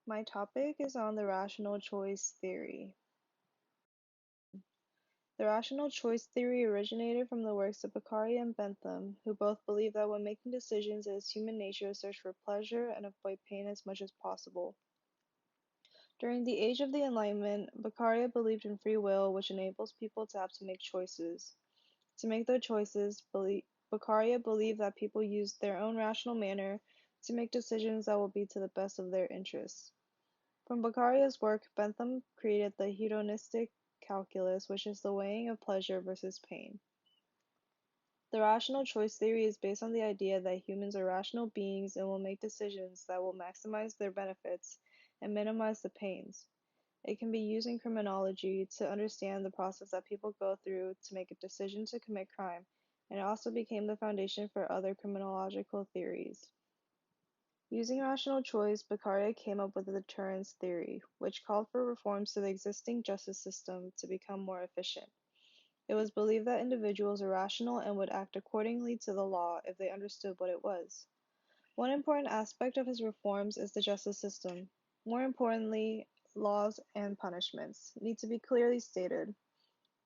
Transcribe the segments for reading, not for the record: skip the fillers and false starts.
My topic is on the rational choice theory. The rational choice theory originated from the works of Beccaria and Bentham, who both believed that when making decisions it is human nature to search for pleasure and avoid pain as much as possible. During the Age of the Enlightenment, Beccaria believed in free will, which enables people to make choices. To make their choices, Beccaria believed that people use their own rational manner to make decisions that will be to the best of their interests. From Beccaria's work, Bentham created the hedonistic calculus, which is the weighing of pleasure versus pain. The rational choice theory is based on the idea that humans are rational beings and will make decisions that will maximize their benefits and minimize the pains. It can be used in criminology to understand the process that people go through to make a decision to commit crime, and it also became the foundation for other criminological theories. Using rational choice, Beccaria came up with the deterrence theory, which called for reforms to the existing justice system to become more efficient. It was believed that individuals are rational and would act accordingly to the law if they understood what it was. One important aspect of his reforms is the justice system. More importantly, laws and punishments need to be clearly stated.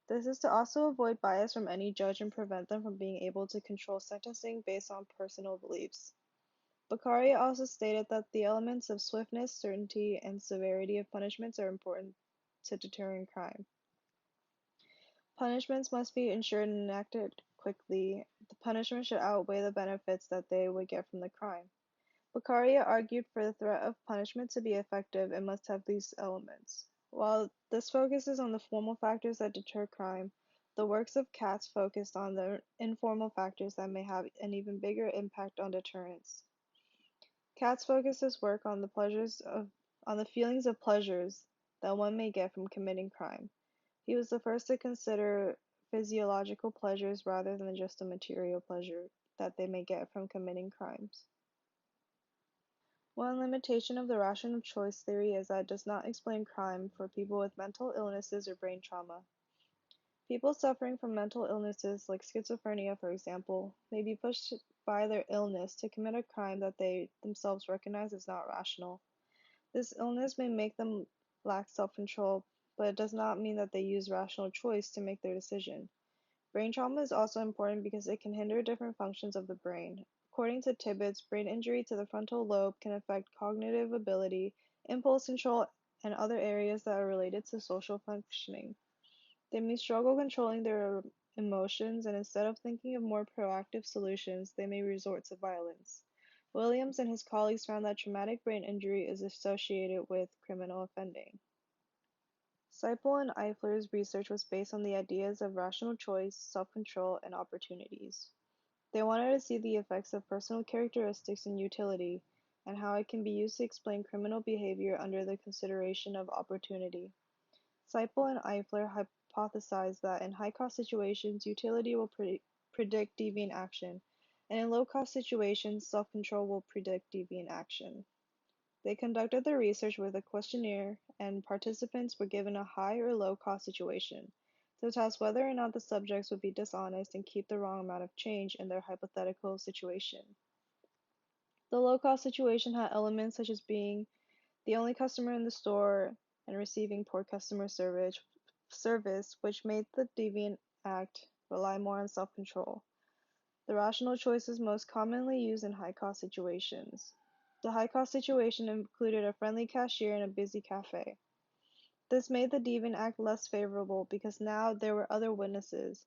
This is to also avoid bias from any judge and prevent them from being able to control sentencing based on personal beliefs. Beccaria also stated that the elements of swiftness, certainty, and severity of punishments are important to deterring crime. Punishments must be ensured and enacted quickly. The punishment should outweigh the benefits that they would get from the crime. Beccaria argued for the threat of punishment to be effective, it must have these elements. While this focuses on the formal factors that deter crime, the works of Katz focused on the informal factors that may have an even bigger impact on deterrence. Katz focused his work on the feelings of pleasures that one may get from committing crime. He was the first to consider physiological pleasures rather than just the material pleasure that they may get from committing crimes. One limitation of the rational choice theory is that it does not explain crime for people with mental illnesses or brain trauma. People suffering from mental illnesses, like schizophrenia for example, may be pushed by their illness to commit a crime that they themselves recognize as not rational. This illness may make them lack self-control, but it does not mean that they use rational choice to make their decision. Brain trauma is also important because it can hinder different functions of the brain. According to Tibbets, brain injury to the frontal lobe can affect cognitive ability, impulse control, and other areas that are related to social functioning. They may struggle controlling their emotions, and instead of thinking of more proactive solutions, they may resort to violence. Williams and his colleagues found that traumatic brain injury is associated with criminal offending. Seipel and Eifler's research was based on the ideas of rational choice, self-control, and opportunities. They wanted to see the effects of personal characteristics and utility, and how it can be used to explain criminal behavior under the consideration of opportunity. Seipel and Eifler hypothesized that in high-cost situations, utility will predict deviant action, and in low-cost situations, self-control will predict deviant action. They conducted the research with a questionnaire, and participants were given a high or low cost situation to test whether or not the subjects would be dishonest and keep the wrong amount of change in their hypothetical situation. The low cost situation had elements such as being the only customer in the store and receiving poor customer service, which made the deviant act rely more on self control. The rational choice is most commonly used in high-cost situations. The high-cost situation included a friendly cashier in a busy cafe. This made the deviant act less favorable because now there were other witnesses.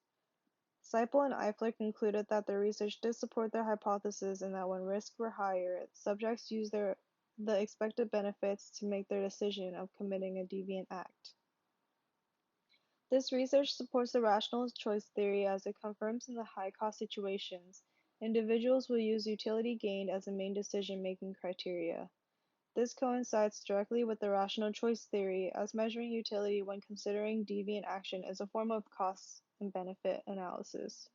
Seipel and Eifler concluded that their research did support their hypothesis and that when risks were higher, subjects used the expected benefits to make their decision of committing a deviant act. This research supports the rational choice theory as it confirms in the high-cost situations, individuals will use utility gained as a main decision-making criteria. This coincides directly with the rational choice theory, as measuring utility when considering deviant action is a form of cost and benefit analysis.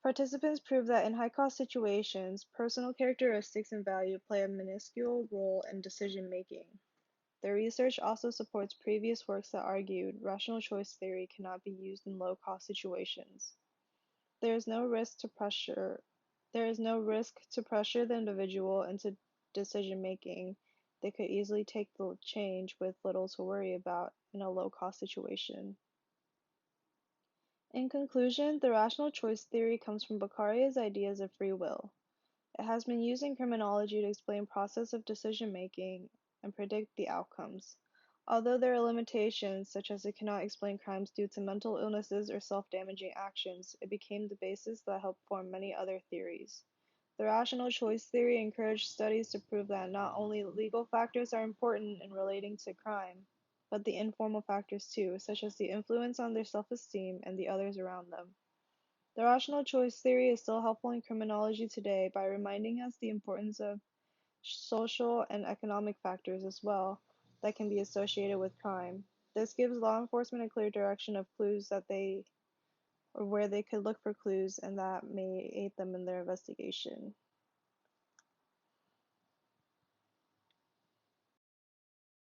Participants proved that in high-cost situations, personal characteristics and value play a minuscule role in decision-making. Their research also supports previous works that argued rational choice theory cannot be used in low-cost situations. There is no risk to pressure the individual into decision-making, They could easily take the change with little to worry about in a low-cost situation. In conclusion, the rational choice theory comes from Beccaria's ideas of free will. It has been used in criminology to explain process of decision-making and predict the outcomes. Although there are limitations, such as it cannot explain crimes due to mental illnesses or self-damaging actions, it became the basis that helped form many other theories. The rational choice theory encouraged studies to prove that not only legal factors are important in relating to crime, but the informal factors too, such as the influence on their self-esteem and the others around them. The rational choice theory is still helpful in criminology today by reminding us the importance of social and economic factors as well that can be associated with crime. This gives law enforcement a clear direction of clues that they or where they could look for clues and that may aid them in their investigation.